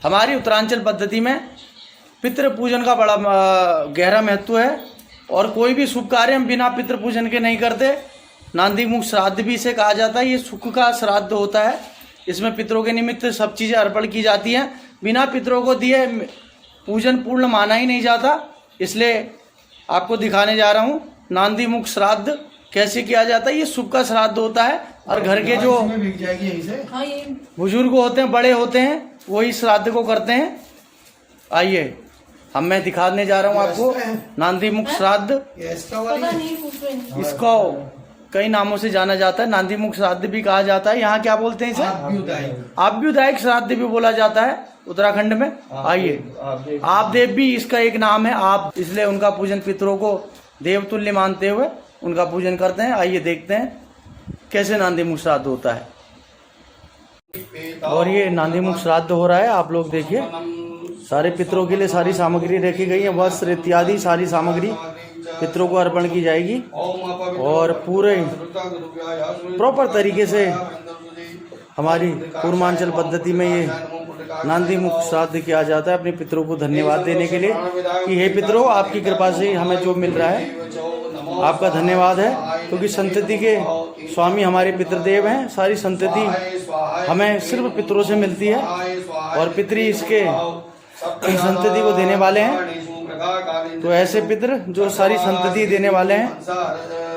हमारी उत्तरांचल पद्धति में पितृ पूजन का बड़ा गहरा महत्व है और कोई भी शुभ कार्य हम बिना पितृ पूजन के नहीं करते। नांदी मुख श्राद्ध भी इसे कहा जाता है। ये सुख का श्राद्ध होता है। इसमें पितरों के निमित्त सब चीज़ें अर्पण की जाती हैं। बिना पितरों को दिए पूजन पूर्ण माना ही नहीं जाता। इसलिए आपको दिखाने जा रहा हूँ नांदी मुख श्राद्ध कैसे किया जाता है। ये शुभ का श्राद्ध होता है और घर के जो बुजुर्ग होते हैं, बड़े होते हैं, वही श्राद्ध को करते हैं। आइए मैं दिखाने जा रहा हूँ आपको नांदी मुख श्राद्ध। इसको कई नामों से जाना जाता है। नांदी मुख श्राद्ध भी कहा जाता है। यहाँ क्या बोलते हैं इसे? आभ्युदायिक श्राद्ध भी बोला जाता है उत्तराखंड में। आइए आपदेव भी इसका एक नाम है। आप इसलिए उनका पूजन पितरों को देवतुल्य मानते हुए उनका पूजन करते हैं। आइए देखते हैं कैसे नांदी मुख श्राद्ध होता है। और ये नांदी मुख श्राद्ध हो रहा है। आप लोग देखिए सारे पितरों के लिए सारी सामग्री रखी गई है। वस्त्र इत्यादि सारी सामग्री पितरों को अर्पण की जाएगी और पूरे प्रॉपर तरीके से हमारी पूर्वांचल पद्धति में ये नांदी मुख श्राद्ध किया जाता है अपने पितरों को धन्यवाद देने के लिए कि हे पितरों, आपकी कृपा से हमें जो मिल रहा है आपका धन्यवाद है, क्योंकि संतति के स्वामी हमारे पितृदेव हैं। सारी संतति हमें सिर्फ पितरों से मिलती है और पितरी इसके संतति को देने वाले हैं। तो ऐसे पितृ जो सारी संतति देने वाले हैं,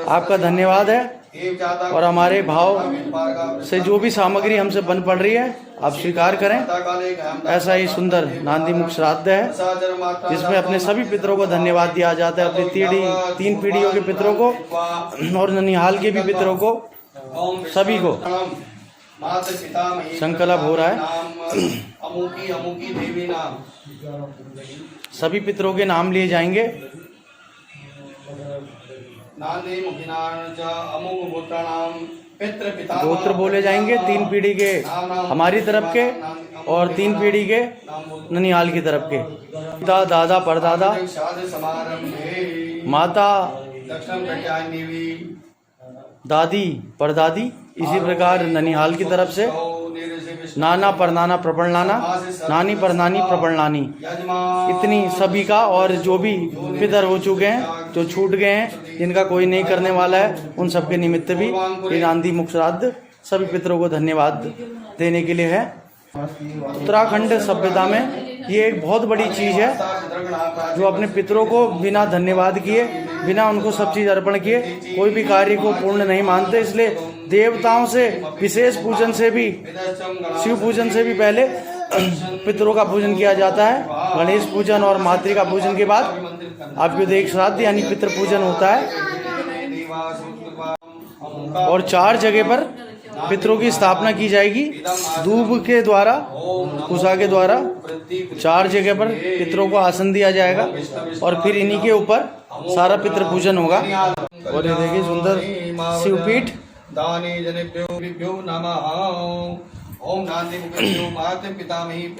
आपका धन्यवाद है। और हमारे भाव से जो भी सामग्री हमसे बन पड़ रही है आप स्वीकार करें। ऐसा ही सुंदर नांदी मुख श्राद्ध है जिसमें अपने सभी पितरों को धन्यवाद दिया जाता है। अपनी 3 पीढ़ियों के पितरों को और ननिहाल के भी पितरों को, सभी को संकल्प हो रहा है। सभी पितरों के नाम लिए जाएंगे। गोत्र बोले जाएंगे 3 पीढ़ी के हमारी तरफ के और 3 पीढ़ी के ननिहाल की तरफ के। पिता, दादा, परदादा, माता, दादी, परदादी, इसी प्रकार ननिहाल की तरफ से नाना, परनाना, प्रपड़नाना, नानी, परनानी, प्रपड़नानी, इतनी सभी का। और जो भी पितर हो चुके हैं, जो छूट गए हैं, जिनका कोई नहीं करने वाला है, उन सबके निमित्त भी ये नांदी मुख श्राद्ध सभी पितरों को धन्यवाद देने के लिए है। उत्तराखंड सभ्यता में ये एक बहुत बड़ी चीज़ है जो अपने पितरों को बिना धन्यवाद किए, बिना उनको सब चीज़ अर्पण किए कोई भी कार्य को पूर्ण नहीं मानते। इसलिए देवताओं से विशेष पूजन से भी, शिव पूजन से भी पहले पितरों का पूजन किया जाता है। गणेश पूजन और मातृका पूजन के बाद आभ्युदयिक श्राद्ध यानी पितृ पूजन होता है। और 4 जगह पर पितरों की स्थापना की जाएगी। दूब के द्वारा, कुशा के द्वारा 4 जगह पर पितरों को आसन दिया जाएगा और फिर इन्हीं के ऊपर सारा पितृ पूजन होगा। और ये देखिए सुंदर शिवपीठ।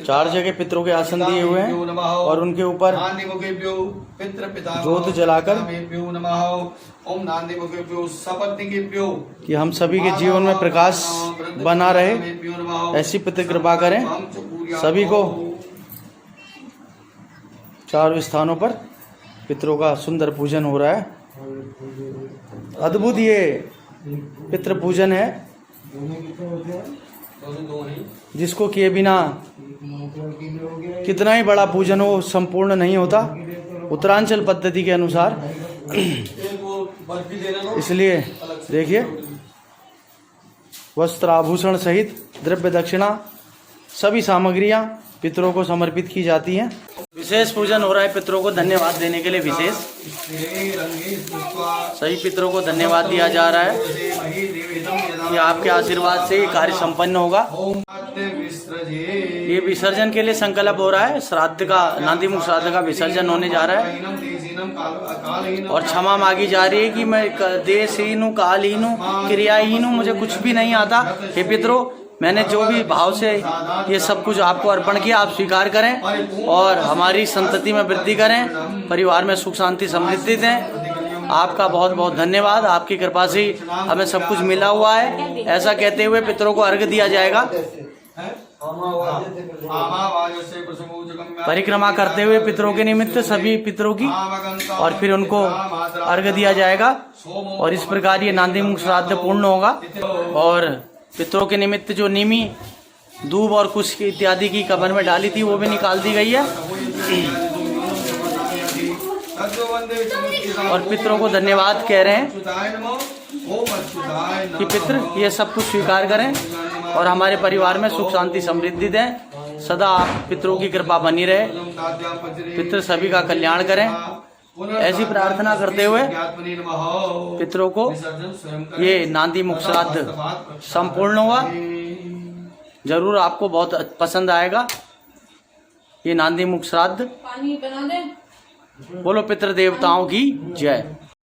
4 जगह पितरों के आसन दिए हुए हैं और उनके ऊपर ज्योत जलाकर कि हम सभी के जीवन में प्रकाश बना रहे, ऐसी पितृ कृपा करें। सभी को 4 स्थानों पर पितरों का सुंदर पूजन हो रहा है। अद्भुत ये पितृ पूजन है जिसको किए बिना कितना ही बड़ा पूजन हो संपूर्ण नहीं होता उत्तरांचल पद्धति के अनुसार। इसलिए देखिए वस्त्र आभूषण सहित द्रव्य दक्षिणा सभी सामग्रियां पितरों को समर्पित की जाती हैं। विशेष पूजन हो रहा है पितरों को धन्यवाद देने के लिए। विशेष सभी पितरों को धन्यवाद दिया जा रहा है कि आपके आशीर्वाद से ये कार्य संपन्न होगा। ये विसर्जन के लिए संकल्प हो रहा है। श्राद्ध का, नांदी मुख श्राद्ध का विसर्जन होने जा रहा है और क्षमा मांगी जा रही है कि मैं देशहीन हूँ, कालहीन हूँ, क्रियाहीन हूँ, मुझे कुछ भी नहीं आता। हे पितरों, मैंने जो भी भाव से ये सब कुछ आपको अर्पण किया, आप स्वीकार करें और हमारी संतति में वृद्धि करें, परिवार में सुख शांति समृद्धि दें। आपका बहुत बहुत धन्यवाद। आपकी कृपा से हमें सब कुछ मिला हुआ है। ऐसा कहते हुए पितरों को अर्घ्य दिया जाएगा। परिक्रमा करते हुए पितरों के निमित्त सभी पितरों की, और फिर उनको अर्घ दिया जाएगा। और इस प्रकार ये नांदी मुख श्राद्ध पूर्ण होगा। और पितरों के निमित्त जो नीमी, दूब और कुश इत्यादि की कबर में डाली थी वो भी निकाल दी गई है। और पितरों को धन्यवाद कह रहे हैं कि पितृ ये सब कुछ स्वीकार करें और हमारे परिवार में सुख शांति समृद्धि दें। सदा आप पितरों की कृपा बनी रहे, पितृ सभी का कल्याण करें। ऐसी प्रार्थना करते हुए पितरों को ये नांदी मुख श्राद्ध संपूर्ण हुआ। जरूर आपको बहुत पसंद आएगा ये नांदी मुख श्राद्ध। बोलो पितृ देवताओं की जय।